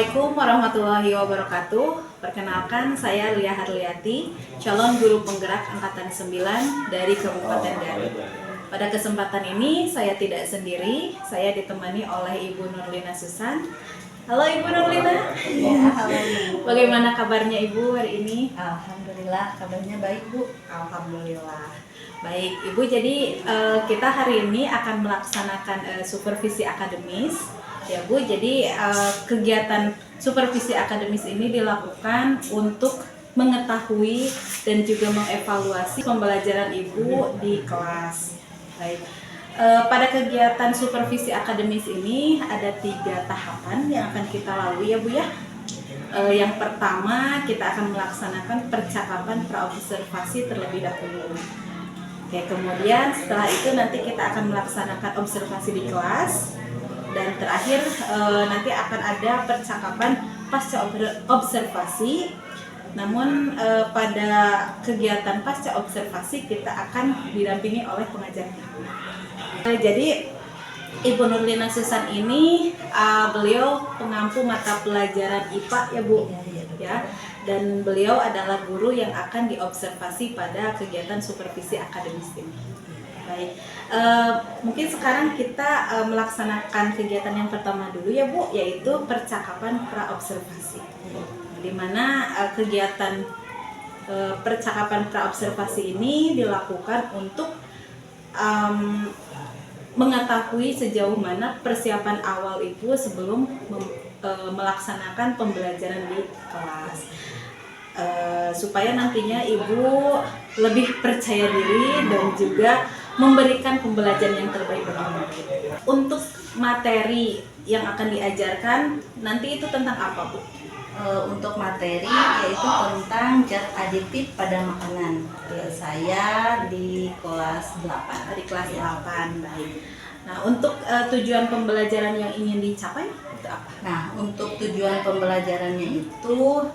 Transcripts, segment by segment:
Assalamualaikum warahmatullahi wabarakatuh. Perkenalkan, saya Lia Harliati, calon guru penggerak angkatan 9 dari Kabupaten Garut. Pada kesempatan ini saya tidak sendiri, saya ditemani oleh Ibu Nurlina Susan. Halo Ibu Nurlina. Ya, halo Ibu. Bagaimana kabarnya Ibu hari ini? Alhamdulillah, kabarnya baik Bu. Alhamdulillah. Baik, Ibu, jadi kita hari ini akan melaksanakan supervisi akademis. Ya Bu, jadi kegiatan supervisi akademis ini dilakukan untuk mengetahui dan juga mengevaluasi pembelajaran Ibu di kelas. Baik, pada kegiatan supervisi akademis ini ada 3 tahapan yang akan kita lalui ya Bu ya. Yang pertama, kita akan melaksanakan percakapan praobservasi terlebih dahulu. Oke, kemudian setelah itu nanti kita akan melaksanakan observasi di kelas. Dan terakhir nanti akan ada percakapan pasca observasi. Namun pada kegiatan pasca observasi kita akan didampingi oleh pengajar. Jadi Ibu Nurlina Susan ini beliau pengampu mata pelajaran IPA ya Bu. Ya. Dan beliau adalah guru yang akan diobservasi pada kegiatan supervisi akademis ini. Baik, mungkin sekarang kita melaksanakan kegiatan yang pertama dulu ya Bu, yaitu percakapan praobservasi. Di mana kegiatan percakapan praobservasi ini dilakukan untuk mengetahui sejauh mana persiapan awal Ibu sebelum melaksanakan pembelajaran di kelas. Supaya nantinya Ibu lebih percaya diri dan juga memberikan pembelajaran yang terbaik bagi murid. Untuk materi yang akan diajarkan nanti itu tentang apa Bu? Untuk materi yaitu tentang zat aditif pada makanan. Saya di kelas 8. Di kelas 8, baik. Nah, untuk tujuan pembelajaran yang ingin dicapai itu apa? Nah, untuk tujuan pembelajarannya itu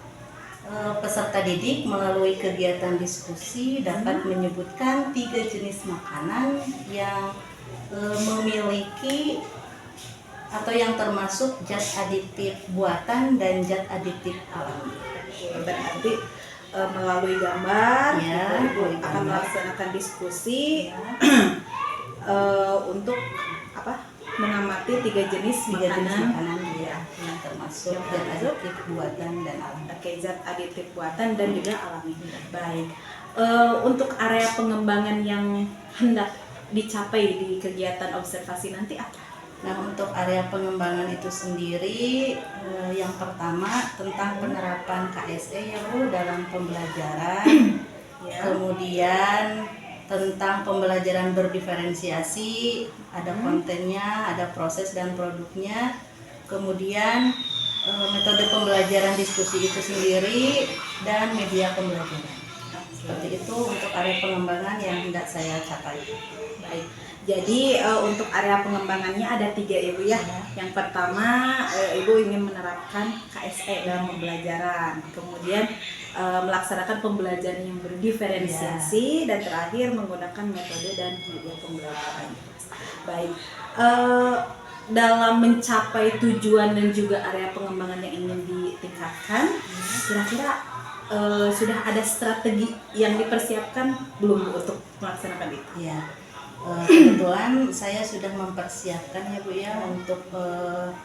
peserta didik melalui kegiatan diskusi dapat menyebutkan 3 jenis makanan yang memiliki atau yang termasuk zat aditif buatan dan zat aditif alami. Berarti melalui gambar, Ya, Ibu akan melaksanakan diskusi untuk apa? Mengamati 3 jenis makanan ya, yang termasuk zat aditif buatan dan alami. Oke, zat aditif buatan dan juga alami. Baik. Untuk area pengembangan yang hendak dicapai di kegiatan observasi nanti apa? Nah, untuk area pengembangan itu sendiri, yang pertama tentang penerapan KSE ya Bu dalam pembelajaran. Ya. Kemudian tentang pembelajaran berdiferensiasi, ada kontennya, ada proses dan produknya. Kemudian metode pembelajaran diskusi itu sendiri dan media pembelajaran. Seperti itu untuk area pengembangan yang hendak saya capai. Baik. Jadi untuk area pengembangannya ada 3 ya Bu ya. Yang pertama Ibu ingin menerapkan KSE dalam pembelajaran. Kemudian melaksanakan pembelajaran yang berdiferensiasi dan terakhir menggunakan metode dan media pembelajaran. Baik. Dalam mencapai tujuan dan juga area pengembangan yang ingin ditingkatkan, kira-kira sudah ada strategi yang dipersiapkan belum untuk melaksanakan itu? Ya, kebetulan saya sudah mempersiapkan ya Bu ya untuk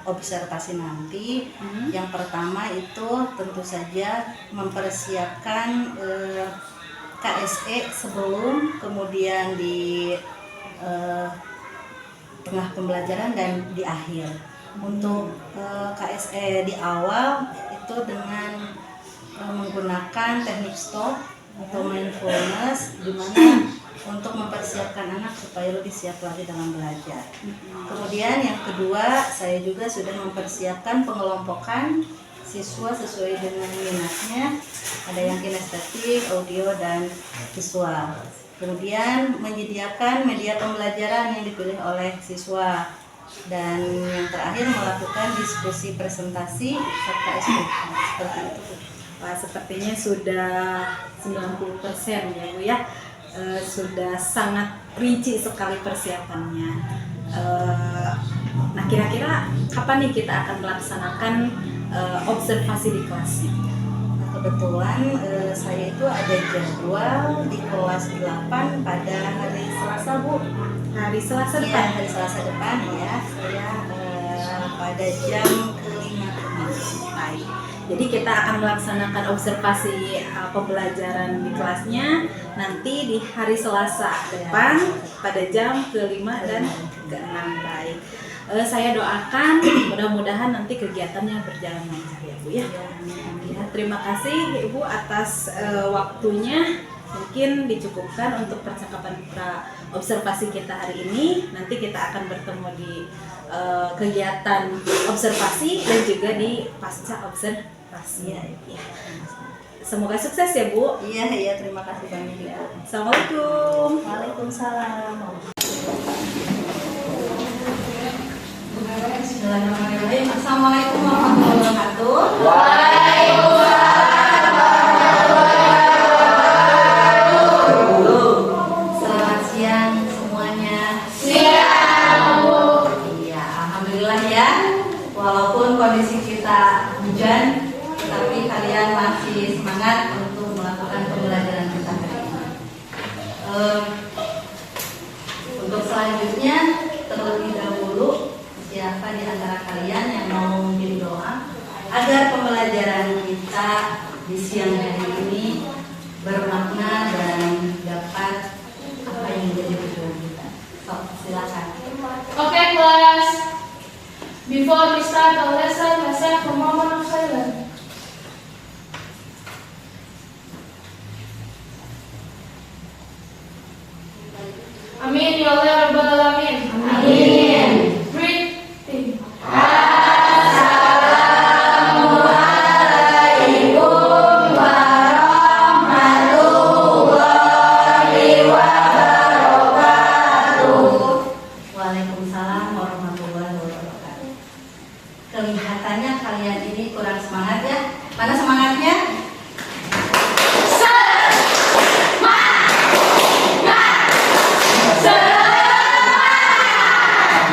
observasi nanti. Yang pertama itu tentu saja mempersiapkan KSE sebelum, kemudian di tengah pembelajaran dan di akhir. Untuk KSE di awal itu dengan menggunakan teknik stop atau mindfulness, di mana untuk mempersiapkan anak supaya lebih siap lagi dalam belajar. Kemudian yang kedua, saya juga sudah mempersiapkan pengelompokan siswa sesuai dengan minatnya. Ada yang kinestetik, audio, dan visual. Kemudian menyediakan media pembelajaran yang dipilih oleh siswa. Dan yang terakhir melakukan diskusi presentasi serta SPK. Seperti itu. Wah, sepertinya sudah 90% ya Bu ya. Sudah sangat rinci sekali persiapannya. Nah, kira-kira kapan nih kita akan melaksanakan observasi di kelasnya? Nah, kebetulan saya itu ada jadwal di kelas 8 pada hari Selasa, Bu. Hari Selasa Iya, depan. hari Selasa depan ya. Saya pada jam ke-5 Baik. Jadi kita akan melaksanakan observasi pembelajaran di kelasnya nanti di hari Selasa depan pada jam ke-5 dan ke-6. Baik. Saya doakan mudah-mudahan nanti kegiatannya berjalan lancar ya Bu ya. Ya, terima kasih Ibu atas waktunya. Mungkin dicukupkan untuk percakapan observasi kita hari ini. Nanti kita akan bertemu di kegiatan observasi dan juga di pasca observasi. Ya. Semoga sukses ya Bu. Iya, terima kasih banyak Ibu. Assalamualaikum. Waalaikumsalam. Bismillahirrahmanirrahim. Assalamualaikum warahmatullahi wabarakatuh. Selamat siang semuanya. Iya, alhamdulillah ya. Walaupun kondisi kita hujan, tapi kalian masih semangat untuk melakukan pembelajaran kita hari ini. Untuk selanjutnya, terlebih dahulu, siapa di antara kalian yang mau memimpin doa agar pembelajaran kita di siang hari ini bermakna dan dapat apa yang menjadi tujuan kita. So, silakan. Okay, class. Before we start the lesson, let's have a moment of silence. Amin ya Allah ya Rabbal Alamin. Amin. Breathe. Waalaikumsalam warahmatullahi wabarakatuh. Kelihatannya kalian ini kurang semangat ya. Mana semangatnya?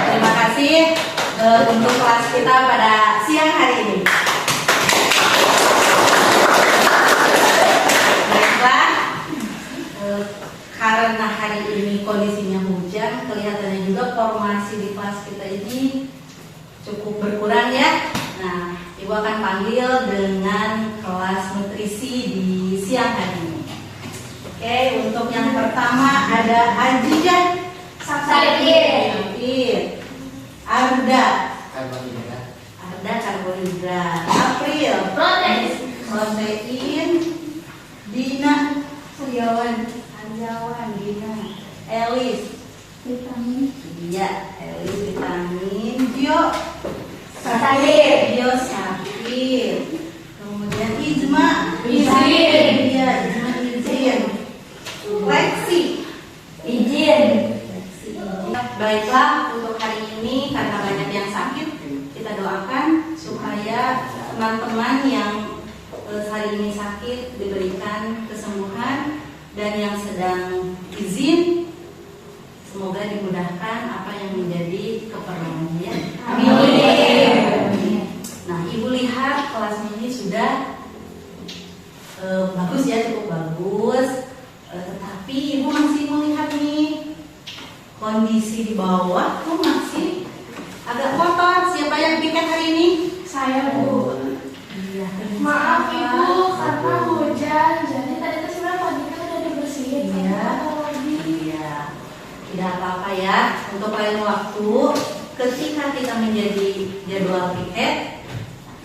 Terima kasih untuk kelas kita pada siang hari ini. Baiklah, karena hari ini kondisinya hujan, kelihatannya juga formasi di kelas kita ini cukup berkurang ya. Nah, Ibu akan panggil dengan kelas nutrisi di siang hari ini. Oke, untuk yang pertama ada Ajijah, Sakit, Arda, karbohidrat, April, protein, Dina, Anjawan, Dina, Elis, vitamin, iya, Elis vitamin, Gio, sakit, kemudian Ijma, iya, izin, Lexi, izin. Baiklah, untuk hari ini karena banyak yang sakit, kita doakan supaya teman-teman yang hari ini sakit diberikan kesembuhan, dan yang sedang izin semoga dimudahkan apa yang menjadi keperluannya. Amin. Nah, Ibu lihat kelasnya ini sudah bagus ya, cukup bagus. Tetapi Ibu masih melihat nih kondisi di bawah tuh masih agak kotor. Siapa yang piket hari ini? Saya, Bu. Iya. Maaf Ibu, karena hujan, jadi tadi itu sebenarnya pagi kan udah dibersihin. Iya. Iya. Tidak apa-apa ya. Untuk lain waktu, ketika kita menjadi jadwal piket,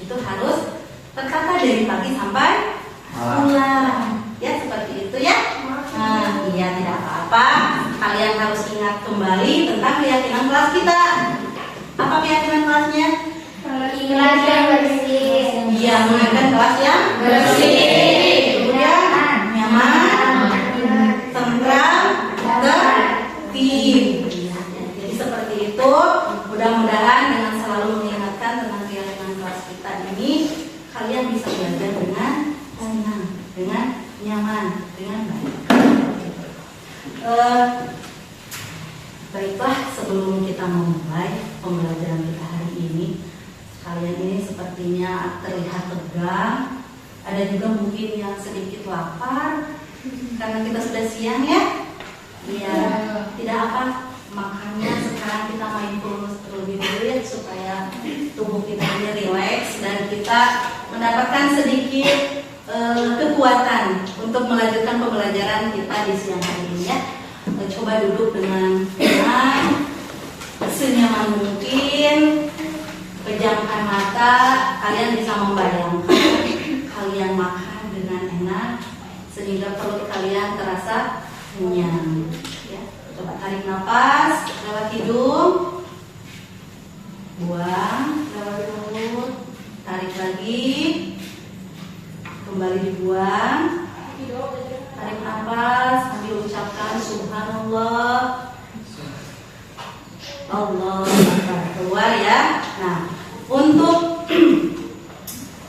itu harus tertata dari pagi sampai pulang. Ya, seperti itu ya. Nah, iya, tidak apa-apa. Kalian harus ingat kembali tentang keyakinan kelas kita. Apa keyakinan kelasnya? Kelas yang bersih. Iya, menggunakan kelas yang bersih, kemudian nyaman, tentram, tertib. Jadi seperti itu. Mudah-mudahan dengan selalu mengingatkan tentang keyakinan kelas kita ini, kalian bisa belajar dengan senang, dengan nyaman, dengan baik. Baiklah, sebelum kita memulai pembelajaran kita hari ini, kalian ini sepertinya terlihat tegang. Ada juga mungkin yang sedikit lapar karena kita sudah siang ya. Iya, tidak apa, makanya sekarang kita mindfulness terlebih dulu supaya tubuh kita ini rileks dan kita mendapatkan sedikit kekuatan untuk melanjutkan pembelajaran kita di siang hari ini ya. Coba duduk dengan tenang, senyaman mungkin, pejamkan mata. Kalian bisa membayangkan kalian makan dengan enak sehingga perut kalian terasa kenyang ya. Coba tarik nafas lewat hidung, buang lewat mulut, tarik lagi, kembali dibuang, tarik nafas sambil ucapkan subhanallah, Allah Akbar, keluar ya. Nah, untuk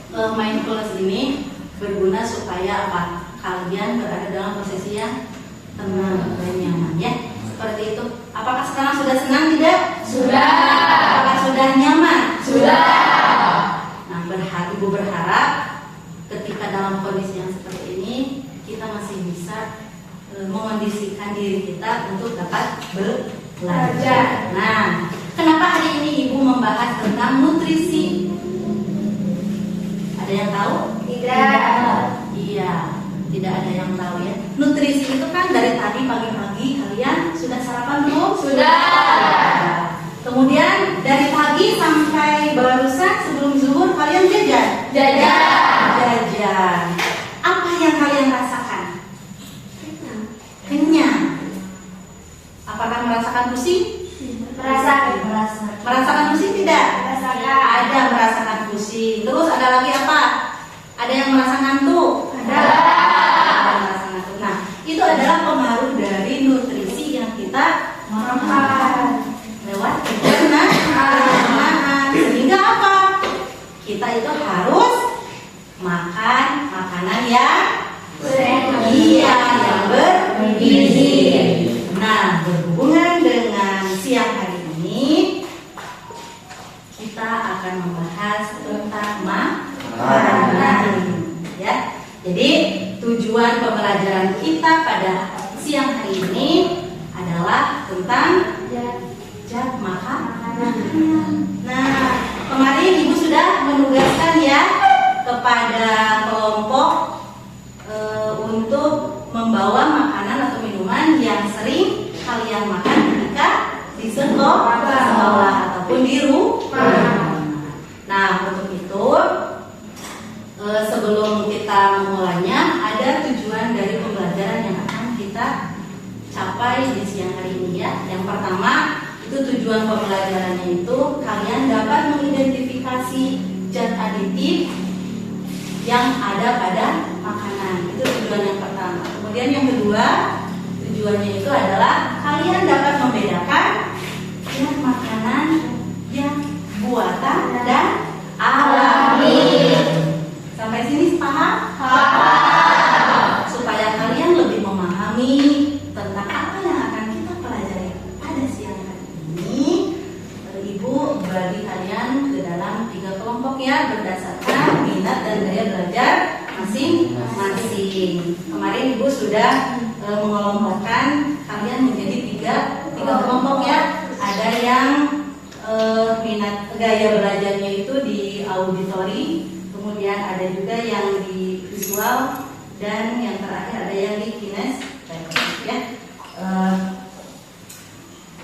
mindfulness ini berguna supaya apa? Kalian berada dalam posisi yang tenang dan nyaman ya. Seperti itu. Apakah sekarang sudah senang tidak? Sudah. Apakah sudah nyaman? Sudah. Nah, Ibu berharap ketika dalam kondisi yang seperti ini kita masih bisa mengondisikan diri kita untuk dapat belajar. Nah, kenapa hari ini Ibu membahas tentang nutrisi? Ada yang tahu? Tidak. Iya, tidak ada yang tahu ya. Nutrisi itu kan dari tadi pagi-pagi kalian sudah sarapan belum? Sudah. Kemudian dari pagi sampai barusan sebelum zuhur kalian jajan? Jajan. Apa yang kalian rasakan? Kenyang. Apakah merasakan pusing? Merasakan pusing tidak? Ada merasakan pusing. Terus ada lagi apa? Ada yang merasa ngantuk? Ada merasa ngantuk. Nah, itu adalah pengaruh dari nutrisi yang kita makan lewat pencernaan. Sehingga apa? Kita itu harus makan makanan yang yang bergizi. Nah, berhubungan dengan siang hari ini kita akan membahas tentang makanan ya. Jadi tujuan pembelajaran kita pada siang hari ini adalah tentang zat makanan. Nah, kemarin Ibu sudah menugaskan ya kepada kelompok untuk membawa makanan atau minuman yang sering kalian makan ketika di sekolah ataupun di rumah. Nah, untuk itu sebelum kita memulainya ada tujuan dari pembelajaran yang akan kita capai di siang hari ini ya. Yang pertama, itu tujuan pembelajarannya itu kalian dapat mengidentifikasi zat aditif yang ada pada makanan. Itu tujuan yang pertama. Kemudian yang kedua, tujuannya itu adalah kalian dapat membedakan zat makanan yang buatan dan alami. Sampai sini paham? Supaya kalian lebih memahami tentang apa yang akan kita pelajari pada siang hari ini, Ibu bagi kalian ke dalam 3 kelompok ya, berdasarkan minat dan gaya belajar masing-masing. Kemarin Ibu sudah mengelompokkan kalian menjadi tiga kelompok ya. Ada yang minat gaya belajarnya itu di auditori, kemudian ada juga yang di visual, dan yang terakhir ada yang di kinestetik ya.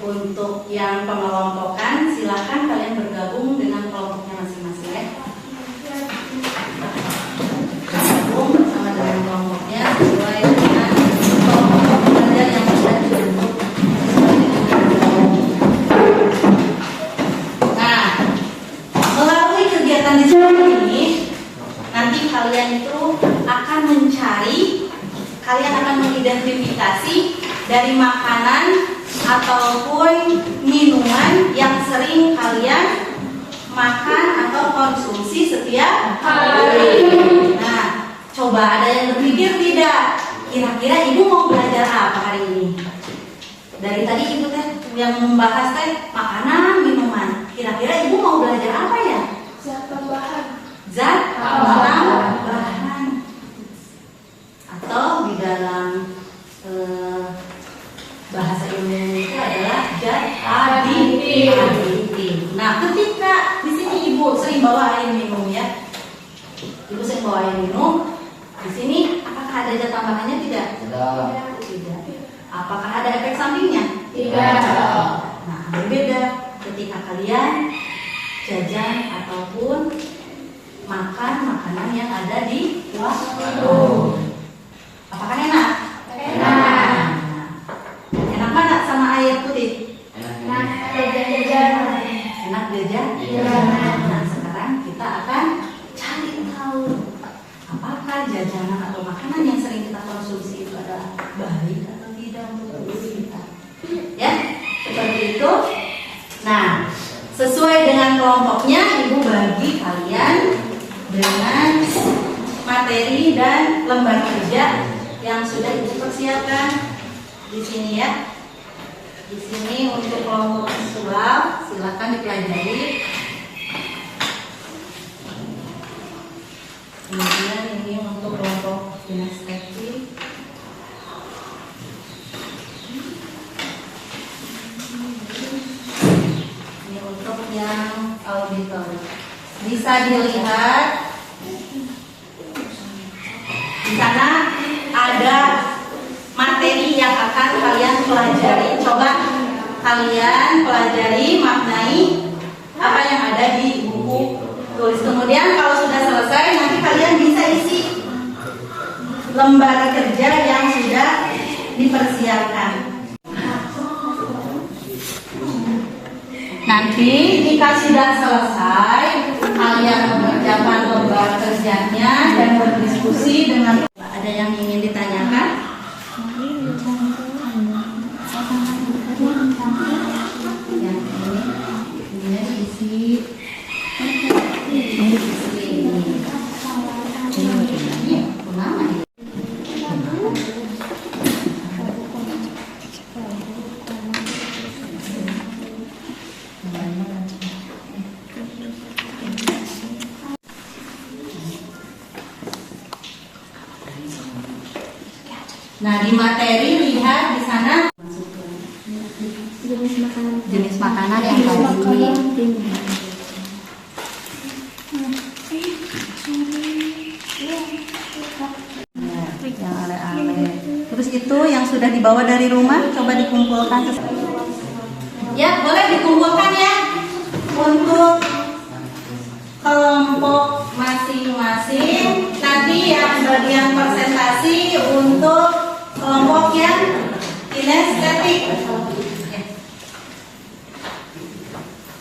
Untuk yang pengelompokan silakan kalian bergabung dengan kelompoknya masing-masing ya. Bergabung bersama dengan kelompoknya sesuai dengan kelompok belajar yang sudah dibentuk. Nah, melalui kegiatan di sini nanti kalian itu akan mencari, kalian akan mengidentifikasi dari makanan ataupun minuman yang sering kalian makan atau konsumsi setiap hari. Nah, coba ada yang berpikir tidak? Kira-kira Ibu mau belajar apa hari ini? Dari tadi Ibu teh yang membahas teh makanan, minuman. Kira-kira Ibu mau belajar apa ya? penambahan, atau di dalam bahasa ilmu itu adalah zat aditif. Nah, ketika di sini ibu sering bawa air minum ya, ibu sering bawa air minum. Di sini apakah ada zat tambahannya? Tidak. Tidak. Apakah ada efek sampingnya? Tidak. Nah, berbeda ketika kalian jajan ataupun makan makanan yang ada di warung. Apakah enak? Enak. Enak mana sama air putih? Enak jajan. Enak jajan? Iya. Nah, sekarang kita akan cari tahu apakah jajanan atau makanan yang sering kita konsumsi itu adalah baik atau tidak untuk tubuh kita. Ya, seperti itu. Nah, sesuai dengan kelompoknya, ibu bagi kalian dengan materi dan lembar kerja yang sudah ibu persiapkan di sini ya. Di sini untuk kelompok visual silakan dipelajari. Kemudian ini untuk kelompok kinestetik. Ini untuk yang auditor. Bisa dilihat di sana ada materi yang akan kalian pelajari. Coba kalian pelajari, maknai apa yang ada di buku tulis. Kemudian kalau sudah selesai, nanti kalian bisa isi lembar kerja yang sudah dipersiapkan. Nanti jika sudah selesai, kalian mengerjakan lembar kerjanya dan berdiskusi dengan. Ada yang ingin ditanyakan? Yang ini isi. Nah, di materi lihat di sana jenis makanan yang tadi. Yang ale-ale. Terus itu yang sudah dibawa dari rumah coba dikumpulkan. Ya, boleh dikumpulkan ya. Untuk kelompok masing-masing. Nanti yang bagian presentasi untuk kelompok yang kinestetik.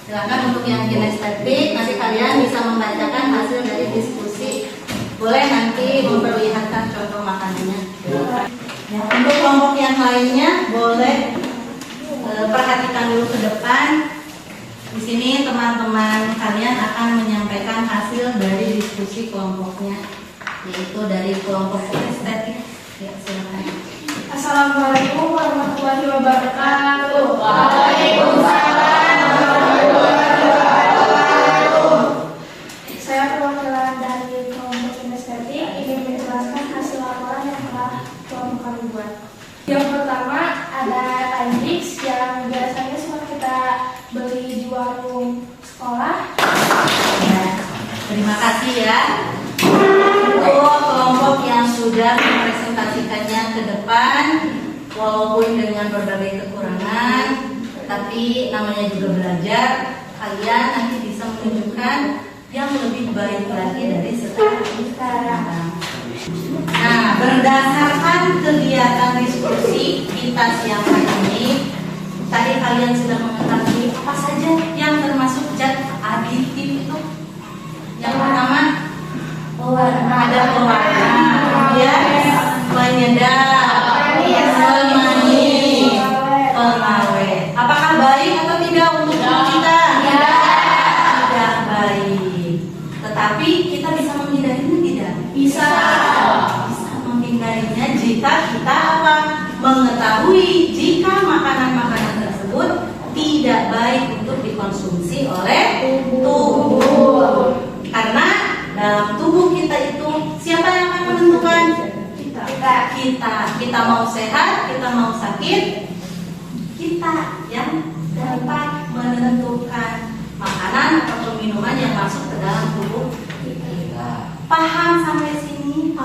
Silakan untuk yang kinestetik, nanti kalian bisa membacakan hasil dari diskusi. Boleh nanti memperlihatkan contoh makanannya. Ya, untuk kelompok yang lainnya boleh perhatikan dulu ke depan. Di sini teman-teman kalian akan menyampaikan hasil dari diskusi kelompoknya, yaitu dari kelompok estetik. Ya, silakan. Assalamualaikum warahmatullahi wabarakatuh. Waalaikumsalam warahmatullahi wabarakatuh. Saya perwakilan dari kelompok kinestetik ingin menjelaskan hasil laporan yang telah kelompok kami buat. Yang pertama ada time mix yang biasanya suka kita beli di warung sekolah. Ya, terima kasih ya. Untuk kelompok yang sudah mempresentasikannya ke depan, walaupun dengan berbagai kekurangan, tapi namanya juga belajar, kalian nanti bisa menunjukkan yang lebih baik lagi dari sekarang. Nah, berdasarkan kegiatan diskusi kita siang hari ini, tadi kalian sudah mengetahui apa saja yang termasuk zat aditif itu. Yang pertama, ada pewarna, kemudian penyedap, pemanis, pengawet. Apakah baik atau tidak untuk tubuh kita? Tidak baik. Tetapi kita bisa menghindarinya tidak? Bisa. Bisa menghindarinya jika kita apa? Mengetahui jika makanan-makanan tersebut tidak baik untuk dikonsumsi oleh tubuh. Karena dalam tubuh kita itu siapa yang akan menentukan? Kita mau sehat, kita mau sakit, kita yang dapat menentukan makanan atau minuman yang masuk ke dalam tubuh kita. Paham sampai sini?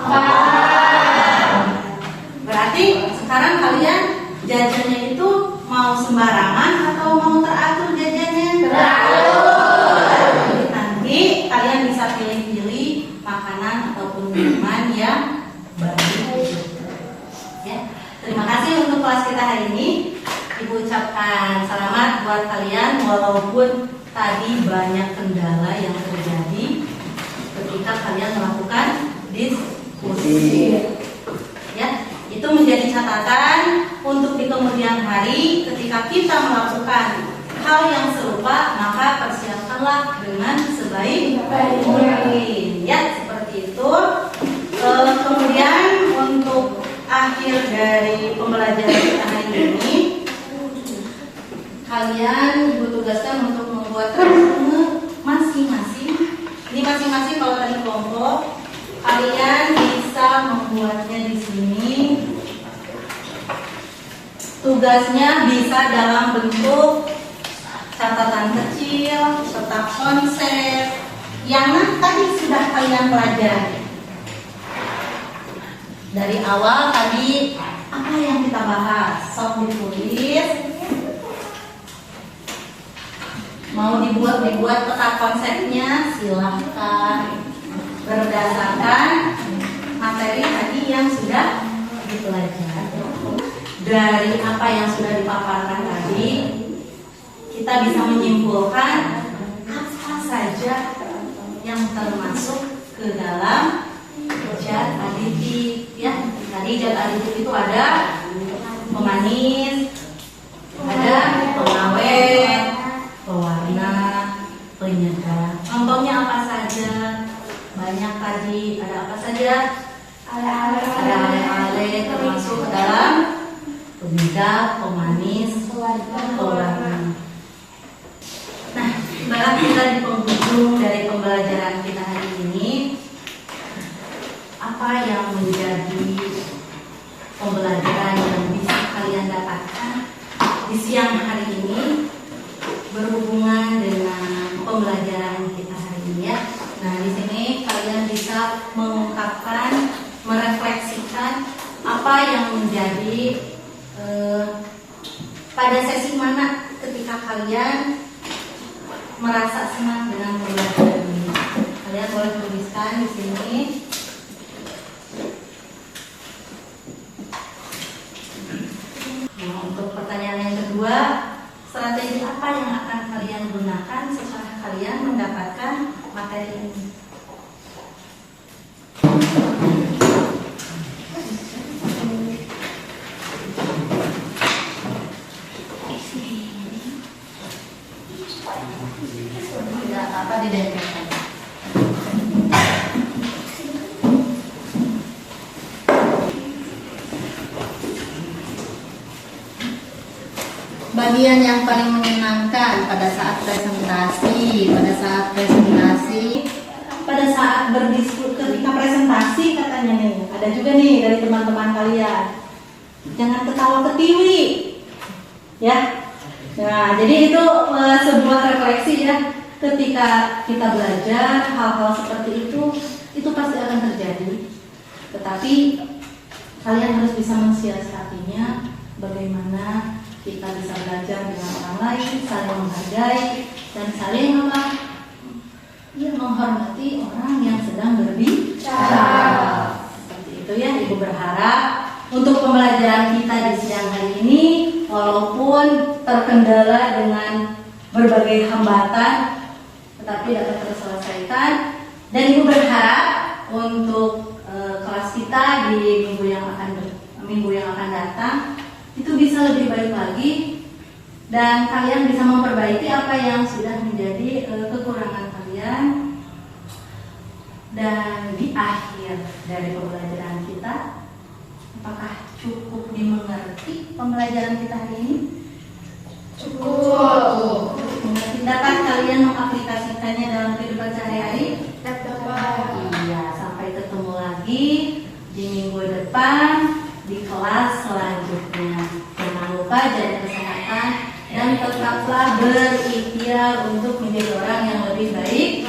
Berarti sekarang kalian jajannya itu mau sembarangan atau mau teratur jajannya? Teratur. Nanti kalian bisa pilih-pilih makanan ataupun minuman yang baik. Ya. Terima kasih untuk kelas kita hari ini. Ibu ucapkan selamat buat kalian walaupun tadi banyak kendala yang terjadi ketika kalian melakukan diskusi. Ya, itu menjadi catatan untuk di kemudian hari ketika kita melakukan hal yang serupa, maka persiapkanlah dengan sebaik mungkin. Ya, seperti itu. Kemudian untuk akhir dari pembelajaran kita hari ini, kalian Ibu tugaskan untuk membuat resume masing-masing. Ini masing-masing kalau tadi kelompok, kalian bisa membuatnya di sini. Tugasnya bisa dalam bentuk catatan kecil, serta konsep yang tadi sudah kalian pelajari. Dari awal tadi apa yang kita bahas? Sok ditulis. Mau dibuat peta konsepnya, silahkan berdasarkan materi tadi yang sudah dipelajari. Dari apa yang sudah dipaparkan tadi, kita bisa menyimpulkan apa saja yang termasuk ke dalam zat aditif. Ya, tadi zat aditif itu ada pemanis, ada pengawet, pewarna, penyedap. Contohnya apa saja? Banyak tadi. Ada apa saja? Ada ale-ale termasuk ke dalam penyedap, pemanis, pewarna. Nah, ibarat kita di penghujung dari pembelajaran kita hari ini, apa yang menjadi pembelajaran yang bisa kalian dapatkan di siang hari ini berhubungan dengan pembelajaran kita hari ini ya. Nah, di sini kalian bisa mengungkapkan, merefleksikan apa yang menjadi pada sesi mana ketika kalian merasa senang dengan pembelajaran ini. Kalian boleh tuliskan di sini. Nah, untuk pertanyaan yang kedua, strategi apa yang akan kalian gunakan setelah kalian mendapatkan materi ini? Tidak apa didempelkan. Bagian yang paling menyenangkan pada saat presentasi, pada saat berdiskusi ketika presentasi katanya nih, ada juga nih dari teman-teman kalian. Jangan ketawa ketiwi, ya. Nah, jadi itu sebuah refleksi ya. Ketika kita belajar hal-hal seperti itu pasti akan terjadi. Tetapi kalian harus bisa mensiasatinya. Bagaimana kita bisa belajar dengan orang lain, saling menghargai dan saling menghormati orang yang sedang berbicara. Seperti itu ya, Ibu berharap untuk pembelajaran kita di siang hari ini, walaupun terkendala dengan berbagai hambatan, tetapi dapat terselesaikan. Dan Ibu berharap untuk kelas kita di minggu yang akan datang itu bisa lebih baik lagi dan kalian bisa memperbaiki apa yang sudah menjadi kekurangan kalian. Dan di akhir dari pembelajaran kita, apakah cukup dimengerti pembelajaran kita hari ini? Cukup. Dapat kalian mengaplikasikannya dalam kehidupan sehari-hari? Dapat. selanjutnya. Jangan lupa jaga kesehatan dan tetaplah berikhtiar untuk menjadi orang yang lebih baik.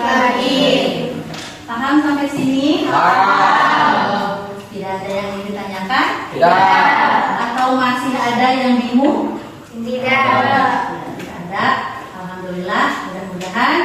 Paham sampai sini? Paham. Tidak ada yang ingin ditanyakan? Tidak. Atau masih ada yang bingung? Tidak. Tidak ada. Alhamdulillah, mudah-mudahan.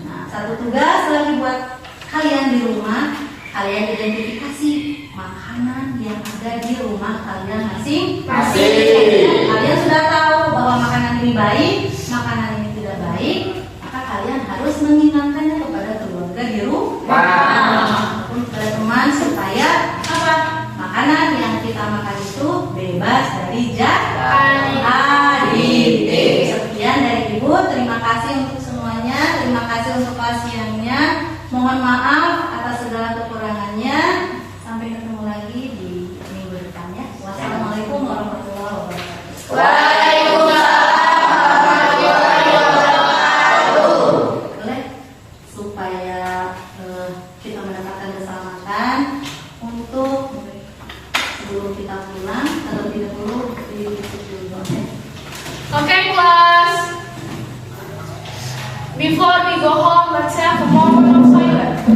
Nah, satu tugas lagi buat kalian di rumah. Kalian identifikasi makanan yang ada di rumah kalian masing-masing. Kalian sudah tahu bahwa makanan ini baik, makanan ini tidak baik, maka kalian harus mengingatkannya kepada keluarga di rumah ataupun kepada teman supaya apa? Makanan yang kita makan itu bebas dari aditif. Sekian dari Ibu, terima kasih untuk semuanya, terima kasih untuk pasiennya. Mohon maaf atas segala kekurangannya. Sampai ketemu lagi di minggu depannya. Wassalamualaikum warahmatullahi wabarakatuh. Boleh supaya kita mendapatkan keselamatan untuk sebelum kita pulang terlebih dahulu ditutup dulu. Okay, class. Before we go home, let's have a moment of silence.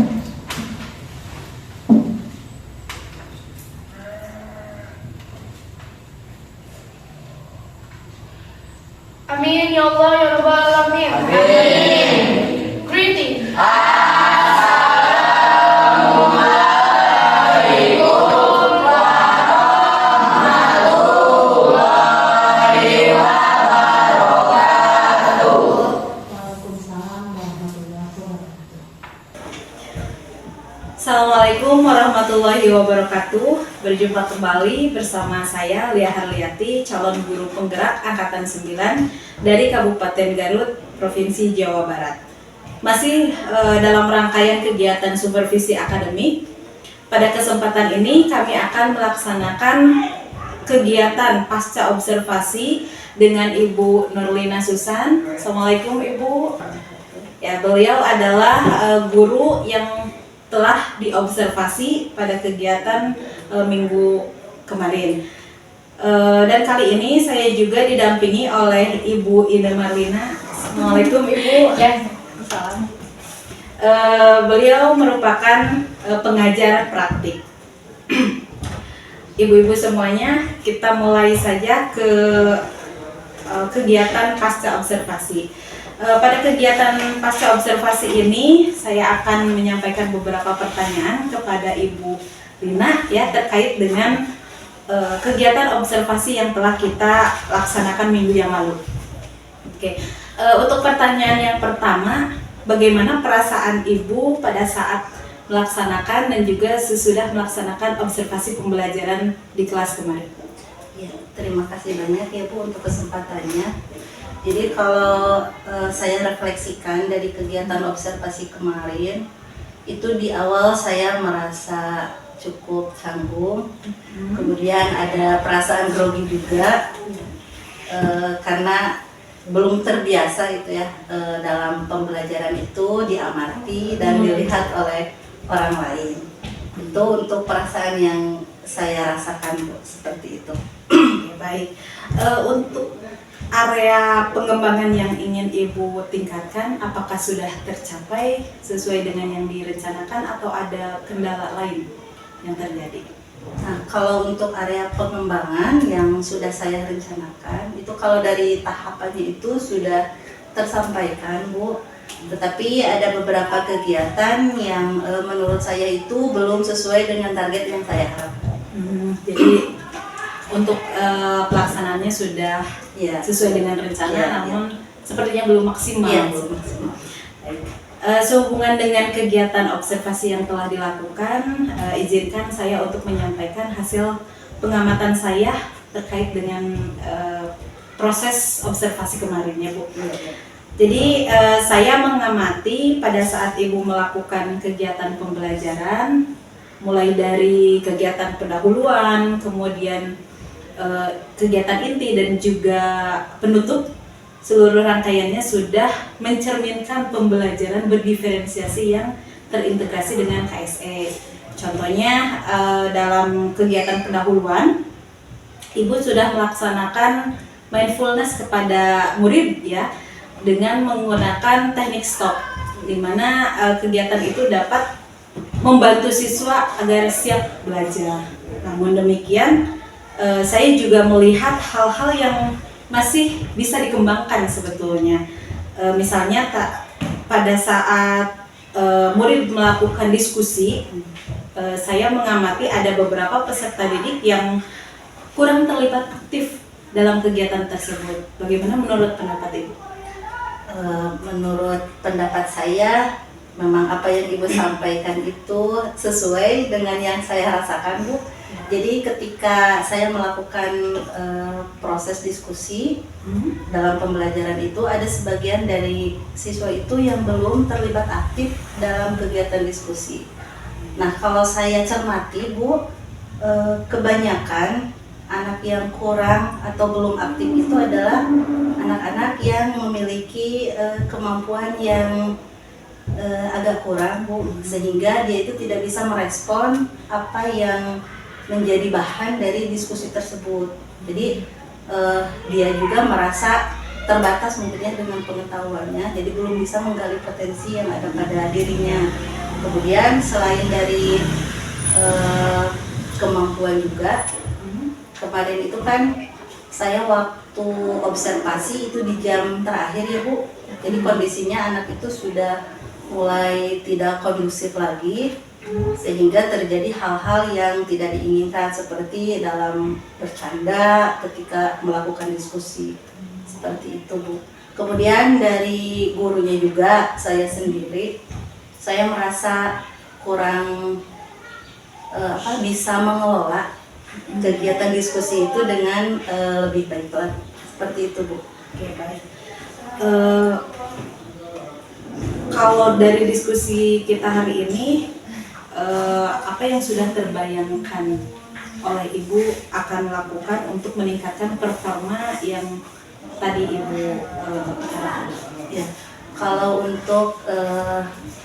Amin ya Allah ya Rabbal Alamin. Amin. Greeting. Waalaikumsalam warahmatullahi wabarakatuh. Assalamualaikum warahmatullahi wabarakatuh. Berjumpa kembali bersama saya Lia Harliati, calon guru penggerak angkatan 9 dari Kabupaten Garut, Provinsi Jawa Barat. Masih dalam rangkaian kegiatan supervisi akademik. Pada kesempatan ini kami akan melaksanakan kegiatan pasca observasi dengan Ibu Nurlina Susan. Assalamualaikum Ibu. Ya, beliau adalah guru yang telah diobservasi pada kegiatan minggu kemarin. Dan kali ini saya juga didampingi oleh Ibu Ida Marlina. Assalamualaikum Ibu. Ya, salam. Beliau merupakan pengajar praktik. Ibu-ibu semuanya, kita mulai saja ke kegiatan pasca observasi. Pada kegiatan pasca observasi ini saya akan menyampaikan beberapa pertanyaan kepada Ibu Lina ya terkait dengan kegiatan observasi yang telah kita laksanakan minggu yang lalu. Oke, untuk pertanyaan yang pertama, bagaimana perasaan Ibu pada saat melaksanakan dan juga sesudah melaksanakan observasi pembelajaran di kelas kemarin? Ya, terima kasih banyak ya Bu untuk kesempatannya. Jadi kalau saya refleksikan dari kegiatan observasi kemarin, itu di awal saya merasa cukup canggung, kemudian ada perasaan grogi juga, karena belum terbiasa itu ya dalam pembelajaran itu diamati dan dilihat oleh orang lain. Itu untuk perasaan yang saya rasakan Bu, seperti itu. Ya, baik. Untuk area pengembangan yang ingin Ibu tingkatkan, apakah sudah tercapai sesuai dengan yang direncanakan atau ada kendala lain yang terjadi? Nah, kalau untuk area pengembangan yang sudah saya rencanakan, itu kalau dari tahapannya itu sudah tersampaikan Bu. Tetapi ada beberapa kegiatan yang menurut saya itu belum sesuai dengan target yang saya harapkan. Jadi untuk pelaksanaannya sudah Ya, sesuai dengan rencana, ya, namun sepertinya belum maksimal. Iya, Bu. maksimal. Baik. Sehubungan dengan kegiatan observasi yang telah dilakukan, izinkan saya untuk menyampaikan hasil pengamatan saya terkait dengan proses observasi kemarin ya Bu. Jadi saya mengamati pada saat Ibu melakukan kegiatan pembelajaran, mulai dari kegiatan pendahuluan, kemudian kegiatan inti dan juga penutup, seluruh rangkaiannya sudah mencerminkan pembelajaran berdiferensiasi yang terintegrasi dengan KSE. Contohnya dalam kegiatan pendahuluan Ibu sudah melaksanakan mindfulness kepada murid ya, dengan menggunakan teknik stop, di mana kegiatan itu dapat membantu siswa agar siap belajar. Namun demikian, saya juga melihat hal-hal yang masih bisa dikembangkan sebetulnya. Misalnya pada saat murid melakukan diskusi, saya mengamati ada beberapa peserta didik yang kurang terlibat aktif dalam kegiatan tersebut. Bagaimana menurut pendapat Ibu? Menurut pendapat saya, memang apa yang Ibu sampaikan itu sesuai dengan yang saya rasakan, Bu. Jadi ketika saya melakukan proses diskusi dalam pembelajaran itu, ada sebagian dari siswa itu yang belum terlibat aktif dalam kegiatan diskusi. Nah, kalau saya cermati, Bu, kebanyakan anak yang kurang atau belum aktif itu adalah anak-anak yang memiliki kemampuan yang agak kurang, Bu, sehingga dia itu tidak bisa merespon apa yang menjadi bahan dari diskusi tersebut. Jadi dia juga merasa terbatas mungkinnya dengan pengetahuannya, jadi belum bisa menggali potensi yang ada pada dirinya. Kemudian selain dari kemampuan juga, kemarin itu kan saya waktu observasi itu di jam terakhir ya, Bu. Jadi kondisinya anak itu sudah mulai tidak kondusif lagi, sehingga terjadi hal-hal yang tidak diinginkan seperti dalam bercanda ketika melakukan diskusi. Seperti itu, Bu. Kemudian dari gurunya juga, saya sendiri, saya merasa kurang bisa mengelola kegiatan diskusi itu dengan lebih baik lagi. Seperti itu, Bu. Oke, baik. Kalau dari diskusi kita hari ini, apa yang sudah terbayangkan oleh Ibu akan lakukan untuk meningkatkan performa yang tadi Ibu bicarakan? Ya, kalau untuk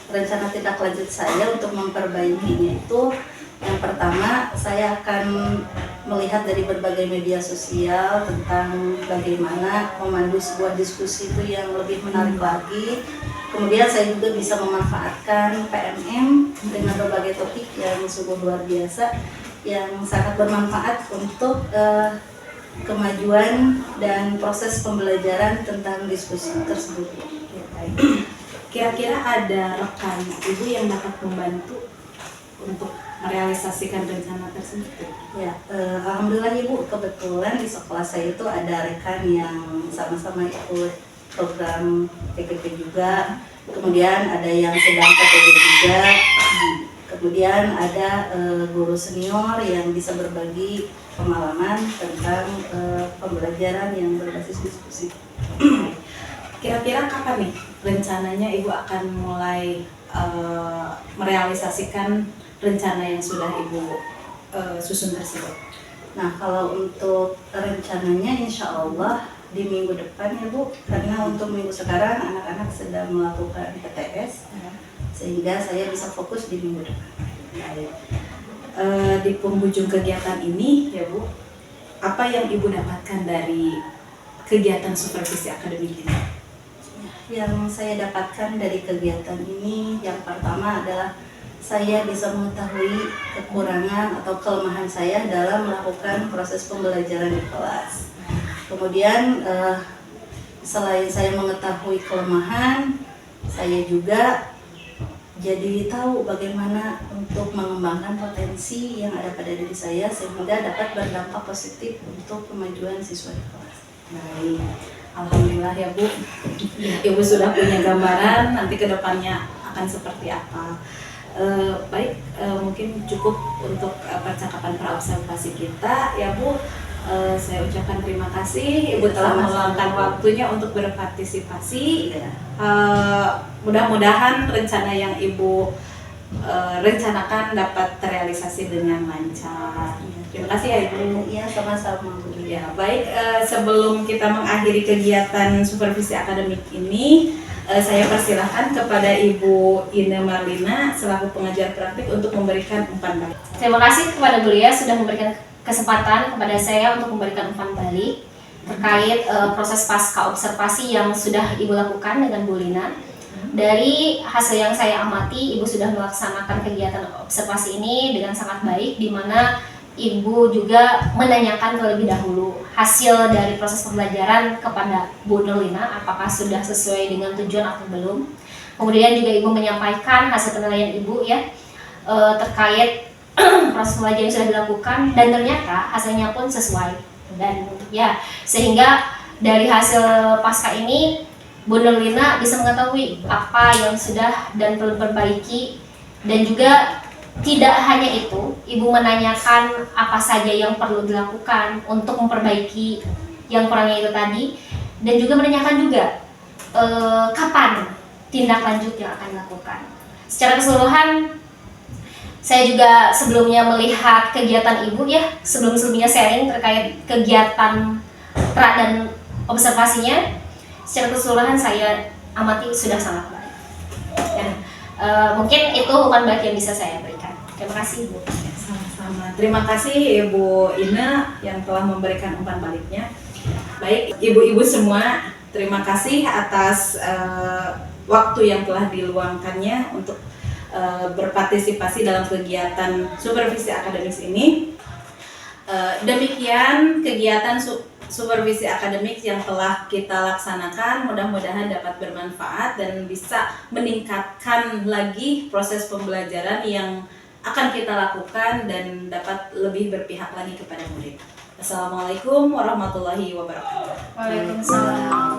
rencana tindak lanjut saya untuk memperbaikinya itu, yang pertama saya akan melihat dari berbagai media sosial tentang bagaimana memandu sebuah diskusi itu yang lebih menarik lagi. Kemudian saya juga bisa memanfaatkan PMM dengan berbagai topik yang sungguh luar biasa, yang sangat bermanfaat untuk kemajuan dan proses pembelajaran tentang diskusi tersebut. Ya, baik. Kira-kira ada rekan Ibu yang dapat membantu untuk merealisasikan rencana tersebut? Ya, alhamdulillah Ibu, kebetulan di sekolah saya itu ada rekan yang sama-sama ikut program PKP juga, kemudian ada yang sedang PKP juga, kemudian ada guru senior yang bisa berbagi pengalaman tentang pembelajaran yang berbasis diskusi. Kira-kira kapan nih rencananya Ibu akan mulai merealisasikan rencana yang sudah Ibu susun tersebut? Nah, kalau untuk rencananya insya Allah di minggu depan ya, Bu, karena untuk minggu sekarang anak-anak sedang melakukan PTS, sehingga saya bisa fokus di minggu depan. Di penghujung kegiatan ini ya, Bu, apa yang Ibu dapatkan dari kegiatan supervisi akademik ini? Yang saya dapatkan dari kegiatan ini, yang pertama adalah saya bisa mengetahui kekurangan atau kelemahan saya dalam melakukan proses pembelajaran di kelas. Kemudian selain saya mengetahui kelemahan, saya juga jadi tahu bagaimana untuk mengembangkan potensi yang ada pada diri saya sehingga dapat berdampak positif untuk kemajuan siswa di kelas. Baik, alhamdulillah ya, Bu. Ibu sudah punya gambaran nanti kedepannya akan seperti apa. Baik, mungkin cukup untuk percakapan praobservasi kita ya, Bu. Saya ucapkan terima kasih Ibu telah meluangkan waktunya untuk berpartisipasi. Mudah-mudahan rencana yang Ibu rencanakan dapat terrealisasi dengan lancar. Terima kasih ya, Ibu. Iya, sama-sama, Bu. Ya, baik, sebelum kita mengakhiri kegiatan supervisi akademik ini, saya persilahkan kepada Ibu Ine Marlina selaku pengajar praktik untuk memberikan umpan balik. Terima kasih kepada beliau sudah memberikan kesempatan kepada saya untuk memberikan umpan balik terkait proses pasca observasi yang sudah Ibu lakukan dengan Bu Lina. Dari hasil yang saya amati, Ibu sudah melaksanakan kegiatan observasi ini dengan sangat baik, di mana Ibu juga menanyakan terlebih dahulu hasil dari proses pembelajaran kepada Bu Nurlina, apakah sudah sesuai dengan tujuan atau belum. Kemudian juga Ibu menyampaikan hasil penilaian Ibu ya terkait proses pembelajaran yang sudah dilakukan, dan ternyata hasilnya pun sesuai. Dan ya, sehingga dari hasil pasca ini Bu Nurlina bisa mengetahui apa yang sudah dan perlu diperbaiki, dan juga tidak hanya itu, Ibu menanyakan apa saja yang perlu dilakukan untuk memperbaiki yang kurangnya itu tadi, dan juga menanyakan juga kapan tindak lanjut yang akan dilakukan. Secara keseluruhan, saya juga sebelumnya melihat kegiatan Ibu ya, sebelumnya sharing terkait kegiatan pra dan observasinya. Secara keseluruhan saya amati sudah sangat baik. Ya, mungkin itu umpan balik yang bisa saya berikan. Terima kasih Ibu. Sama-sama. Terima kasih Ibu Ina yang telah memberikan umpan baliknya. Baik, ibu-ibu semua, terima kasih atas waktu yang telah diluangkannya untuk berpartisipasi dalam kegiatan supervisi akademis ini. Demikian kegiatan supervisi akademik yang telah kita laksanakan, mudah-mudahan dapat bermanfaat dan bisa meningkatkan lagi proses pembelajaran yang akan kita lakukan dan dapat lebih berpihak lagi kepada murid. Assalamualaikum warahmatullahi wabarakatuh. Waalaikumsalam.